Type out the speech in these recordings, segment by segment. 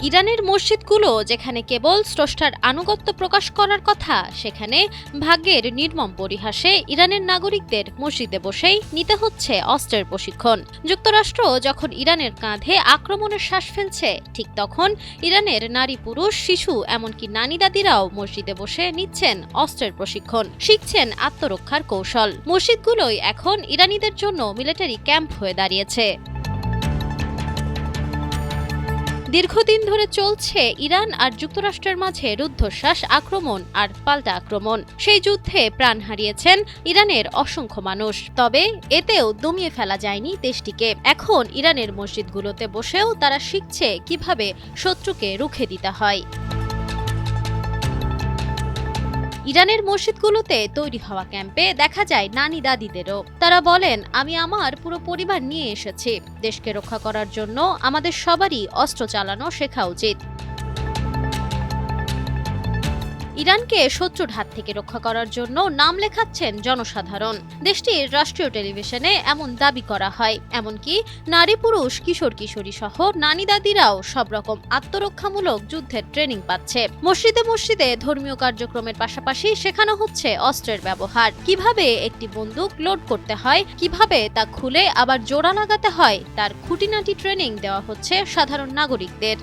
ইরানের মসজিদগুলো যেখানে কেবল স্রষ্টার আনুগত্য প্রকাশ করার কথা, সেখানে ভাগ্যের নির্মম পরিহাসে ইরানের নাগরিকদের মসজিদে বসেই নিতে হচ্ছে অস্ত্রের প্রশিক্ষণ। যুক্তরাষ্ট্র যখন ইরানের কাঁধে আক্রমণের শ্বাস ফেলছে, ঠিক তখন ইরানের নারী, পুরুষ, শিশু, এমনকি নানি দাদিরাও মসজিদে বসে নিচ্ছেন অস্ত্রের প্রশিক্ষণ, শিখছেন আত্মরক্ষার কৌশল। মসজিদগুলোই এখন ইরানিদের জন্য মিলিটারি ক্যাম্প হয়ে দাঁড়িয়েছে। দীর্ঘদিন ধরে চলছে ইরান আর যুক্তরাষ্ট্রের মাঝে রুদ্ধশ্বাস, আক্রমণ আর পাল্টা আক্রমণ। সেই যুদ্ধে প্রাণ হারিয়েছেন ইরানের অসংখ্য মানুষ, তবে এতেও দমিয়ে ফেলা যায়নি দেশটিকে। এখন ইরানের মসজিদগুলোতে বসেও তারা শিখছে কিভাবে শত্রুকে রুখে দিতে হয়। ইরানের মসজিদগুলোতে তৈরি হওয়া ক্যাম্পে দেখা যায় নানি দাদিদেরও। তারা বলেন, আমি আমার পুরো পরিবার নিয়ে এসেছি। দেশকে রক্ষা করার জন্য আমাদের সবারই অস্ত্র চালানো শেখা উচিত। ইরানকে শত্রুর হাত থেকে রক্ষা করার জন্য নাম লেখাচ্ছেন জনসাধারণ। দেশটির রাষ্ট্রীয় টেলিভিশনে এমন দাবি করা হয়। এমনকি নারী, পুরুষ, কিশোর কিশোরী সহ নানি দাদিরাও সব রকম আত্মরক্ষামূলক যুদ্ধের ট্রেনিং পাচ্ছে। মসজিদে মসজিদে ধর্মীয় কার্যক্রমের পাশাপাশি শেখানো হচ্ছে অস্ত্রের ব্যবহার, কিভাবে একটি বন্দুক লোড করতে হয়, কিভাবে তা খুলে আবার জোড়া লাগাতে হয়, তার খুঁটিনাটি ট্রেনিং দেওয়া হচ্ছে সাধারণ নাগরিকদের।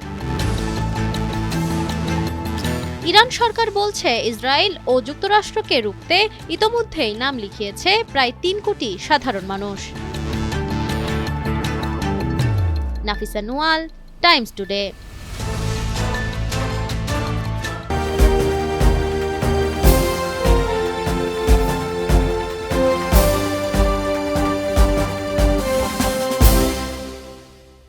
ইরান সরকার বলছে, ইসরায়েল ও যুক্তরাষ্ট্রকে রুখতে ইতোমধ্যেই নাম লিখিয়েছে প্রায় ৩ কোটি সাধারণ মানুষ। Nafisa Nuyal, Times today.